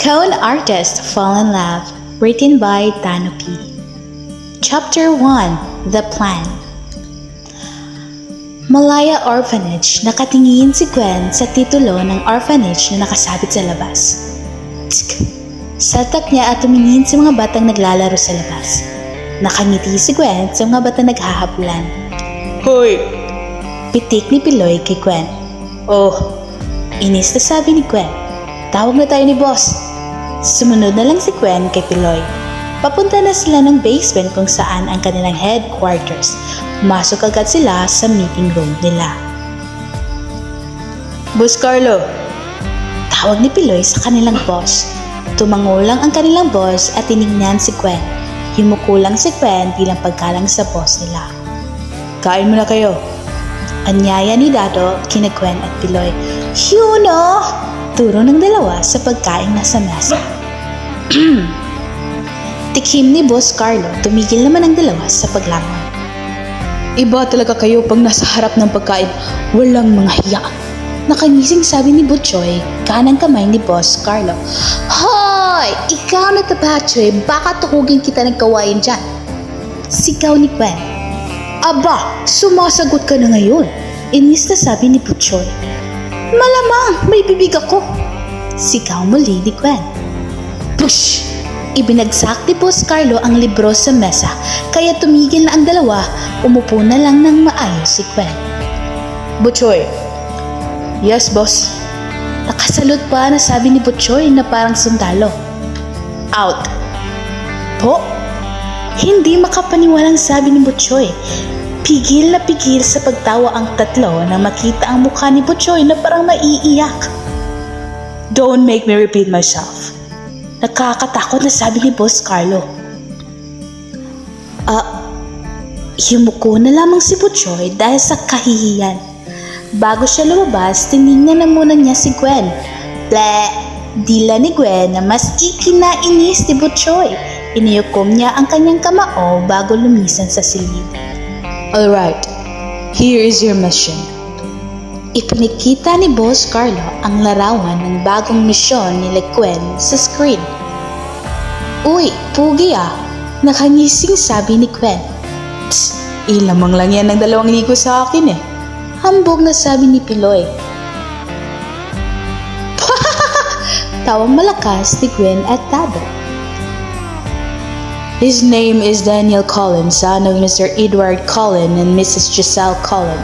Con Artist Fall in Love, written by Tano P. Chapter 1, The Plan. Malaya Orphanage, nakatingin si Gwen sa titulo ng orphanage na nakasabit sa labas. Tsk! Satak niya at tumingin sa mga batang naglalaro sa labas. Nakangiti si Gwen sa mga batang naghahabulan. Hoy! Pitik ni Piloy kay Gwen. Oh, inis na sabi ni Gwen. Tawag na tayo ni boss. Sumunod na lang si Gwen kay Piloy. Papunta na sila ng basement kung saan ang kanilang headquarters. Masok agad sila sa meeting room nila. Boss Carlo! Tawag ni Piloy sa kanilang boss. Tumango lang ang kanilang boss at tinignan si Gwen. Yumuko lang si Gwen bilang paggalang sa boss nila. Kain mo na kayo. Anyaya ni Dado kina Gwen at Piloy. Yuno! Turo ng dalawa sa pagkain na sa mesa. Tikim ni Boss Carlo, tumigil naman ang dalawa sa paglangon. Iba talaga kayo pag nasa harap ng pagkain. Walang mga hiya. Nakangising sabi ni Butchoy, kanang kamay ni Boss Carlo. Hoy! Ikaw na Butchoy, baka tuhugin kita ng kawain dyan. Sigaw ni Gwen. Aba, sumasagot ka na ngayon. Inis na sabi ni Butchoy. Malamang, may bibig ako. Sigaw muli ni Gwen. Push! Ibinagsak ni Boss Carlo ang libro sa mesa, kaya tumigil na ang dalawa, umupo na lang ng maayos si Gwen. Butchoy. Yes, boss. Nakasalot pa na sabi ni Butchoy na parang sundalo. Out. Po? Hindi makapaniwalang sabi ni Butchoy. Pigil na pigil sa pagtawa ang tatlo nang makita ang mukha ni Butchoy na parang maiiyak. Don't make me repeat myself. Nakakatakot na sabi ni Boss Carlo. Yumuko na lamang si Butchoy dahil sa kahihiyan. Bago siya lumabas, tinignan na muna niya si Gwen. Bleh! Dila ni Gwen na mas ikinainis ni Butchoy. Iniyukom niya ang kanyang kamao bago lumisan sa silid. Alright, here is your mission. Ipinikita ni Boss Carlo ang larawan ng bagong misyon ni Gwen sa screen. Uy, pugi ah! Nakangising sabi ni Gwen. Tss, ilamang lang yan ng 2 ligo sa akin eh. Hambog na sabi ni Piloy. Tawang malakas ni Gwen at Dado. His name is Daniel Cullen, son of Mr. Edward Cullen and Mrs. Giselle Cullen.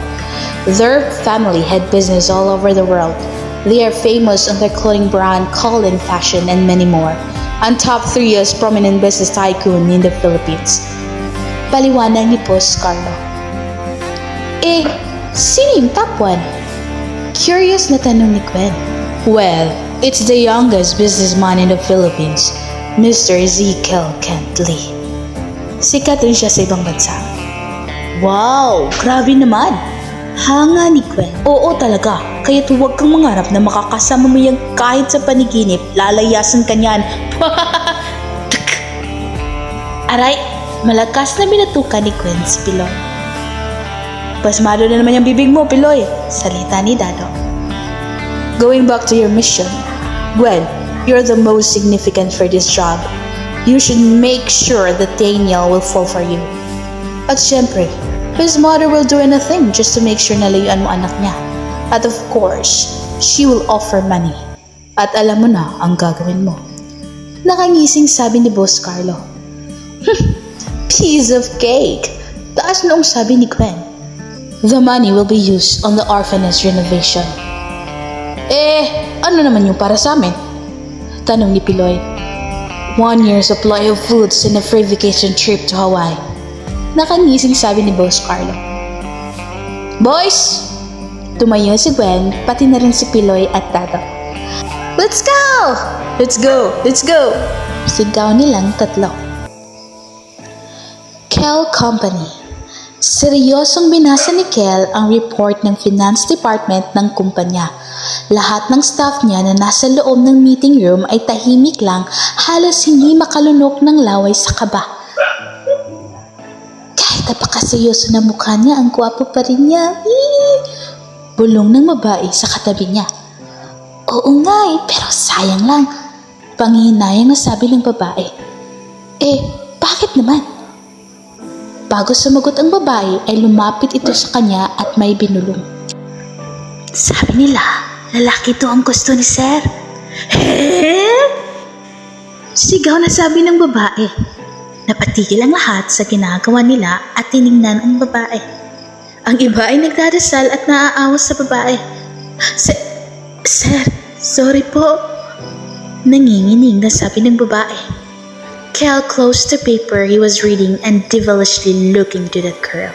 Their family had business all over the world. They are famous on their clothing brand Cullen Fashion and many more. And top 3 as prominent business tycoon in the Philippines. Paliwanag ni Boss Carlo. Sino yung top 1? Curious na tanong ni Gwen. Well, it's the youngest businessman in the Philippines, Mr. Ezekiel Kent Lee. Sikat rin siya sa ibang bansa. Wow, grabe naman. Hanga ni Gwen. Oo talaga, kaya't huwag kang mangarap na makakasama mo yan kahit sa paniginip, lalayasan ka niyan. Aray, malakas na binatukan ni Gwen si Piloy. Pasmado na naman yung bibig mo, Piloy. Salita ni Dado. Going back to your mission, Gwen, you're the most significant for this job. You should make sure that Daniel will fall for you. At syempre, his mother will do anything just to make sure na layuan mo anak niya. At of course, she will offer money. At alam mo na ang gagawin mo. Nakangising sabi ni Boss Carlo. Piece of cake. Taas noong sabi ni Gwen. The money will be used on the orphanage renovation. Ano naman yung para sa amin? Tanong ni Piloy. 1 year supply of foods and a free vacation trip to Hawaii. Nakangising sabi ni Boss Carlo. Boys! Tumayo si Gwen, pati na rin si Piloy at Dado. Let's go! Let's go! Let's go! Sigaw nilang tatlo. Kel Company. Seryosong binasa ni Kel ang report ng Finance Department ng kumpanya. Lahat ng staff niya na nasa loob ng meeting room ay tahimik lang, halos hindi makalunok ng laway sa kaba. Kahit napakaseryoso na mukha niya, ang gwapo pa rin niya. Bulong ng babae sa katabi niya. Oo nga pero sayang lang. Panghihinayang na sabi ng babae. Eh, bakit naman? Bago sumagot ang babae ay lumapit ito sa kanya at may binulong. Sabi nila, lalaki to ang gusto ni Sir. Sigaw na sabi ng babae. Napatigil ang lahat sa ginagawa nila at tiningnan ang babae. Ang iba ay nagdadasal at naaawas sa babae. Sir, sorry po. Nanginginig na sabi ng babae. Kel closed the paper he was reading and devilishly looking to that girl.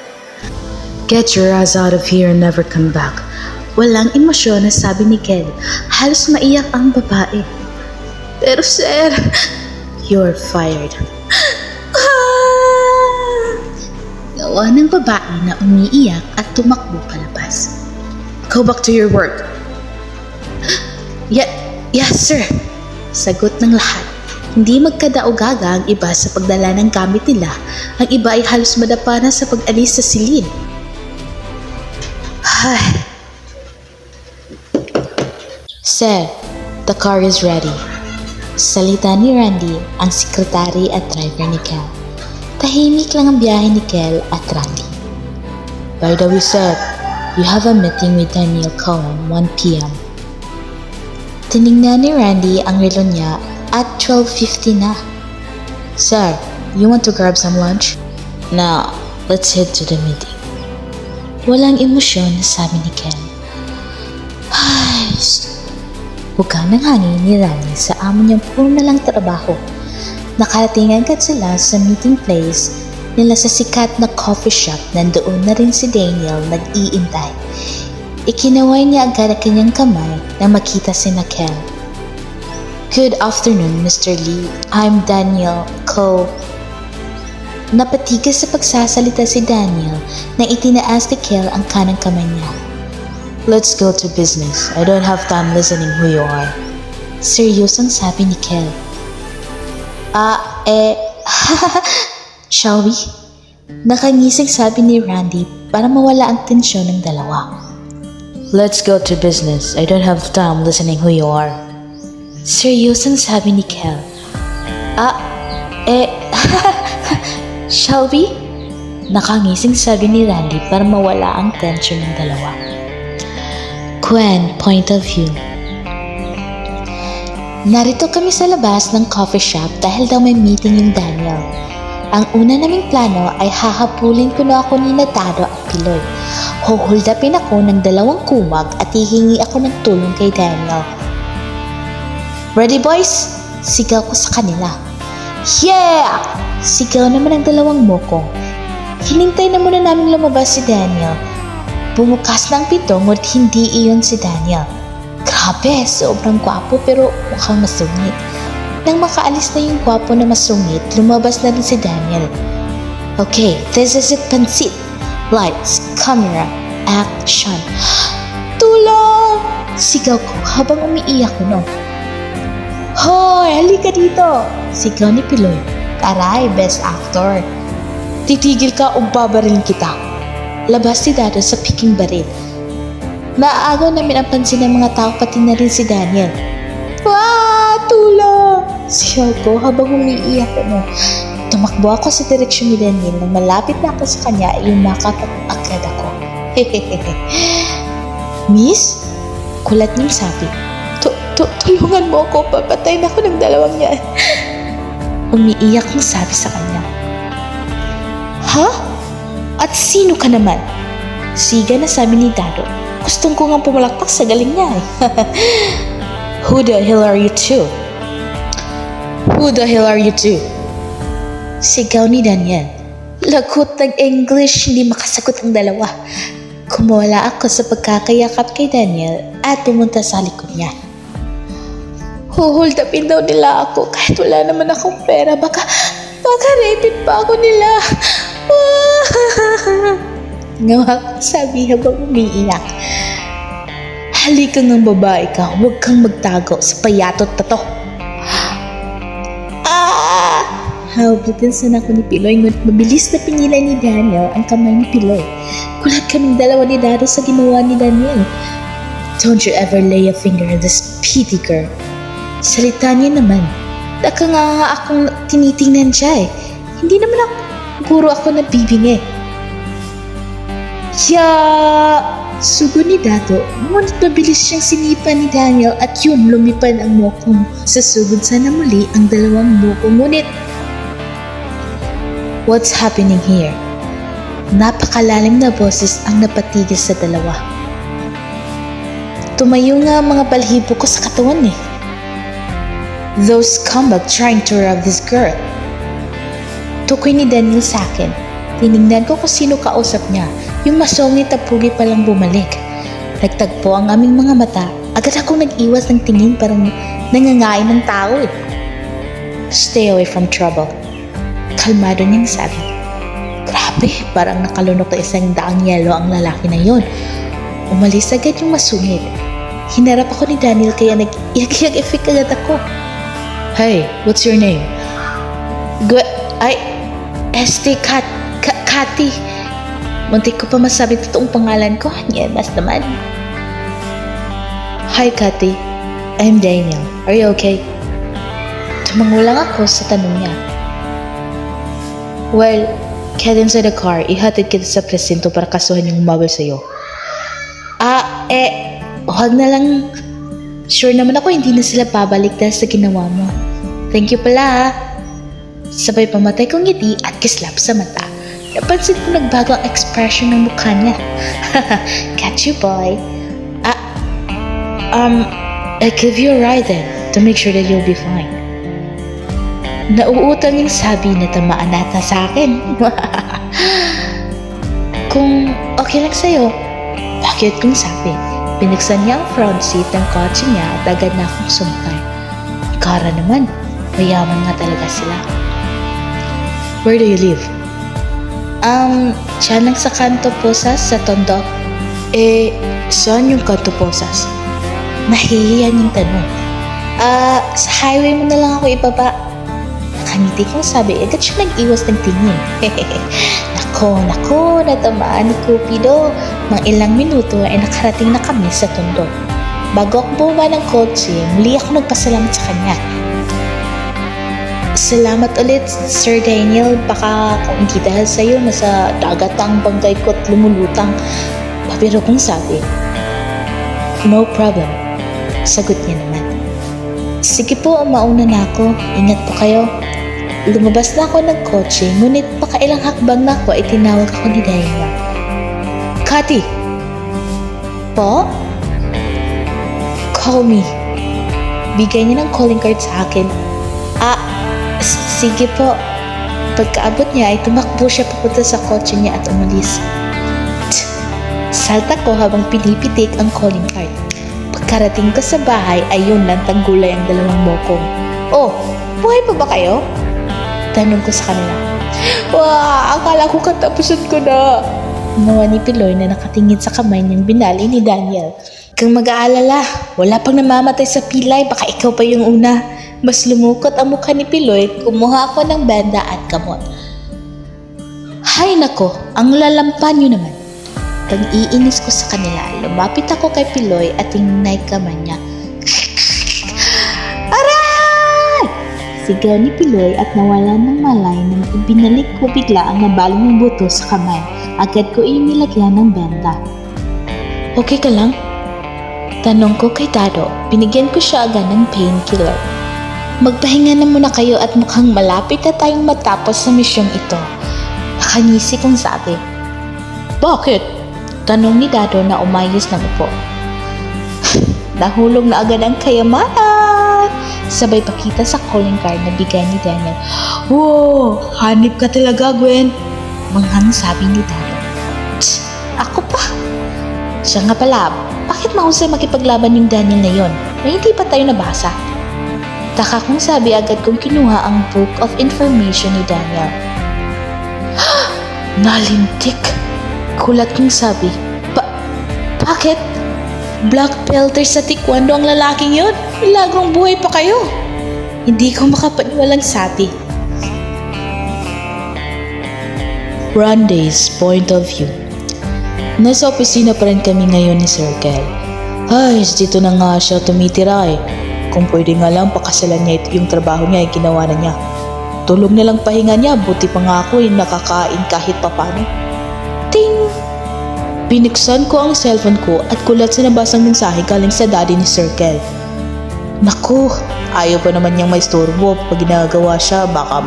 Get your ass out of here and never come back. Walang emosyon na sabi ni Kel. Halos maiyak ang babae. Pero sir, You're fired. Gawa ng babae na umiiyak at tumakbo palabas. Go back to your work. Yes sir, sagot ng lahat. Hindi magkadaogaga ang iba sa pagdala ng gamit nila. Ang iba ay halos madapa na sa pag-alis sa silid. Sir, the car is ready. Salita ni Randy, ang sekretary at driver ni Kel. Tahimik lang ang biyahe ni Kel at Randy. By the way, sir, you have a meeting with Daniel Cohen, 1 p.m. Tiningnan ni Randy ang relo niya at 12:50 na. Sir, you want to grab some lunch? Now, let's head to the meeting. Walang emosyon na sabi ni Kel. Buka ng hangin ni Randy sa amo niyang puro na lang trabaho. Nakarating agad sila sa meeting place nila sa sikat na coffee shop. Nandoon na rin si Daniel nag-iintay. Ikinaway niya agad ang kanyang kamay na makita si Kel. Good afternoon, Mr. Lee. I'm Daniel Co. Napatigas sa pagsasalita si Daniel na itinaas ni Kel ang kanang kamay niya. Let's go to business. I don't have time listening who you are. Seryosong sabi ni Kel. Shall we? Nakangising sabi ni Randy para mawala ang tensyon ng dalawa. Let's go to business. I don't have time listening who you are. Seryosong sabi ni Kel. Shall we? Nakangising sabi ni Randy para mawala ang tensyon ng dalawa. Gwen, point of view. Narito kami sa labas ng coffee shop dahil daw may meeting yung Daniel. Ang una naming plano ay hahapulin ko na ako ni Natado at Piloy. Huhuldapin ako ng 2 kumag at hihingi ako ng tulong kay Daniel. Ready boys? Sigaw ko sa kanila. Yeah! Sigaw naman ng 2 mokong. Hinintay na muna namin lumabas si Daniel. Bumukas na ang pinto ngunit hindi iyon si Daniel. Grabe, sobrang gwapo pero mukhang masungit. Nang makaalis na yung gwapo na masungit, lumabas na rin si Daniel. Okay, this is it, pansit. Lights, camera, action. Tulong! Sigaw ko habang umiiyak ko no. Hoy, halika dito! Sigaw ni Piloy. Aray, best actor. Titigil ka o babarilin kita. Labas si Dado sa piking baril. Naaagaw namin ang pansin ng mga tao pati na rin si Daniel. Tulong! Sigaw ko habang umiiyak ako. Tumakbo ako sa direksyon ni Daniel. Nang malapit na ako sa kanya ay umakakot agad ako. Miss? Kulat niyang sabi. Tulungan mo ako, papatay na ako ng 2 yan. Umiiyak kong sabi sa kanya. Ha? At sino ka naman? Siga na sabi ni Dado. Gustong ko nga pumalakpak sa galing niya eh. Who the hell are you two? Who the hell are you two? Sigaw ni Daniel. Lagot ng English, hindi makasagot ang 2. Kumawala ako sa pagkakayakap kay Daniel at pumunta sa likod niya. Huhuldapin daw nila ako kahit wala naman akong pera. Baka rapid pa ako nila. Ngawa ko sabi habang umiiyak. Halika ng babae ka, huwag kang magtago sa payatot na to. Hawabutin sana ako ni Piloy, ngunit mabilis na pingilan ni Daniel ang kamay ni Piloy. Kulat kaming 2 ni Dado sa ginawa ni Daniel. Don't you ever lay a finger on this petty girl. Salita niya naman. Taka nga akong tinitingnan siya eh. Hindi naman ako, guro ako nabibingi. Sugo ni Dato, ngunit mabilis siyang sinipa ni Daniel at yun lumipad ang mokong. Sasugod sana muli ang dalawang mokong ngunit. What's happening here? Napakalalim na boses ang napatigil sa dalawa. Tumayo nga ang mga balhibo ko sa katawan eh. Those scumbag trying to rob this girl. Tukoy ni Daniel sa akin. Tinignan ko kung sino kausap niya. Yung masongit at pugi palang bumalik. Nagtagpo ang aming mga mata. Agad akong nag-iwas ng tingin parang nangangain ng tao eh. Stay away from trouble. Kalmado niyang sabi. Grabe, parang nakalunok na isang daang yelo ang lalaki na yon. Umalis agad yung masungit. Hinarap ako ni Daniel kaya nag-iyak-iyak agad ako. Hey, what's your name? Kati. Muntik ko pa masabi totoong pangalan ko. Nyemas naman. Hi, Cathy. I'm Daniel. Are you okay? Tumango lang ako sa tanong niya. Well, get inside the car. Ihatid kita sa presinto para kasuhan yung umawal sa'yo. Huwag na lang. Sure naman ako hindi na sila pabalik dahil sa ginawa mo. Thank you pala. Sabay pamatay kong ngiti at kislap sa mata. Napansin ko nagbago ang expression ng mukha niya. Catch you, boy. I'll give you a ride then to make sure that you'll be fine. Nauutang yung sabi na tamaan nata sa akin. Kung okay lang sa'yo, bakit kong sabi? Binuksan niya ang front seat ng kotse niya at agad na akong sumakay. Kara naman, mayaman nga talaga sila. Where do you live? Diyan lang sa Kanto Posas sa Tondo. Saan yung Kanto Posas? Nahihiyan yung tanong. Sa highway mo na lang ako ibaba. Nakangiti kong sabi, agad siya nag-iwas ng tingin. Nako, natamaan ni Cupido. Mang ilang minuto ay nakarating na kami sa Tondo. Bago ako bumaba ng kotse, muli ako nagpasalamat sa kanya. Salamat ulit, Sir Daniel. Baka kung hindi dahil sa'yo, nasa dagat ang banggay ko at lumulutang. Pero kung sabi, No problem. sagot niya naman. Sige po, mauna na ako. Ingat po kayo. Lumabas na ako ng kotse, ngunit pakailang hakbang na ako ay tinawag ako ni Daniel. Cathy! Po? Call me. Bigay niya ng calling card sa akin. Sige po. Pagkaabot niya ay tumakbo siya papunta sa kotse niya at umalis. Salta ko habang pinipitik ang calling card. Pagkarating ko sa bahay ay yun lang tanggulay ang dalawang mokong. Oh, buhay pa ba kayo? Tanong ko sa kanila. Akala ko katapusan ko na. Nawa ni Piloy na nakatingin sa kamay niyang binali ni Daniel. Kang mag-aalala, wala pang namamatay sa pilay, baka ikaw pa yung una. Mas lumukot ang mukha ni Piloy, kumuha ako ng benda at gamot. Hay nako, ang lalampan nyo naman. Pag iinis ko sa kanila, lumapit ako kay Piloy at tingnay kamay niya. Aray! Sigaw ni Piloy at nawalan ng malay nang ibinalik ko bigla ang nabalong ng buto sa kamay. Agad ko inilagyan ng benda. Okay ka lang? Tanong ko kay Dado, binigyan ko siya agad ng painkiller. Magpahinga na muna kayo at mukhang malapit na tayong matapos sa misyong ito. Nakangisi kong sabi. Bakit? Tanong ni Dado na umayos ng upo. Nahulog na agad ang kayamanan. Sabay pakita sa calling card na bigay ni Daniel. Wow! Hanip ka talaga, Gwen. Manghang sabi ni Dado. Ako pa? Siya nga pala, bakit mahusay makipaglaban yung Daniel na yon? May hindi pa tayo nabasa. Taka kong sabi agad kong kinuha ang book of information ni Daniel. Nalintik. Kulat kong sabi. Bakit? Black belter sa taekwondo ang lalaking yun? Milagong buhay pa kayo. Hindi ko makapaniwalang sabi. Ronday's point of view. Nasa opisina pa rin kami ngayon ni Sir Kel. Ay, dito na nga siya tumitira eh. Kung pwede nga lang pakasalan niya yung trabaho niya ay ginawa na niya. Tulog na lang pahinga niya, buti pa nga ako ay nakakain kahit papano. Ting! Binuksan ko ang cellphone ko at kulat sa nabasang mensahe galing sa daddy ni Sir Kel. Naku, ayaw pa naman niyang maistorbo. Pag ginagawa siya, baka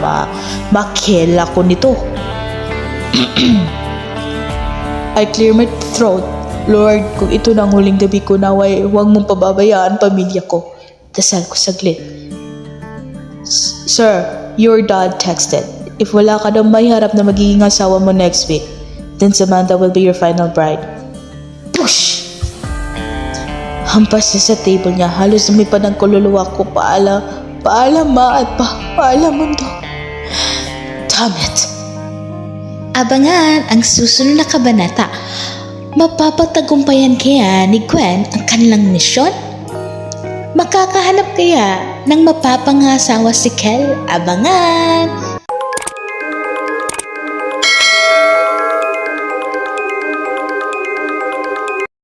makela ko nito. I clear my throat. Lord, kung ito na ang huling gabi ko, naway huwag mong pababayaan pamilya ko. Dasal ko saglit. Sir, your dad texted. If wala ka daw may harap na magiging asawa mo next week, then Samantha will be your final bride. Push! Hampas niya sa table niya. Halos lumipad ang kaluluwa ko. Paalam ma at paalam mundo. Damn it! Abangan ang susunod na kabanata. Mapapatagumpayan kaya ni Gwen ang kanilang misyon? Makakahanap kaya ng mapapangasawa si Kel? Abangan!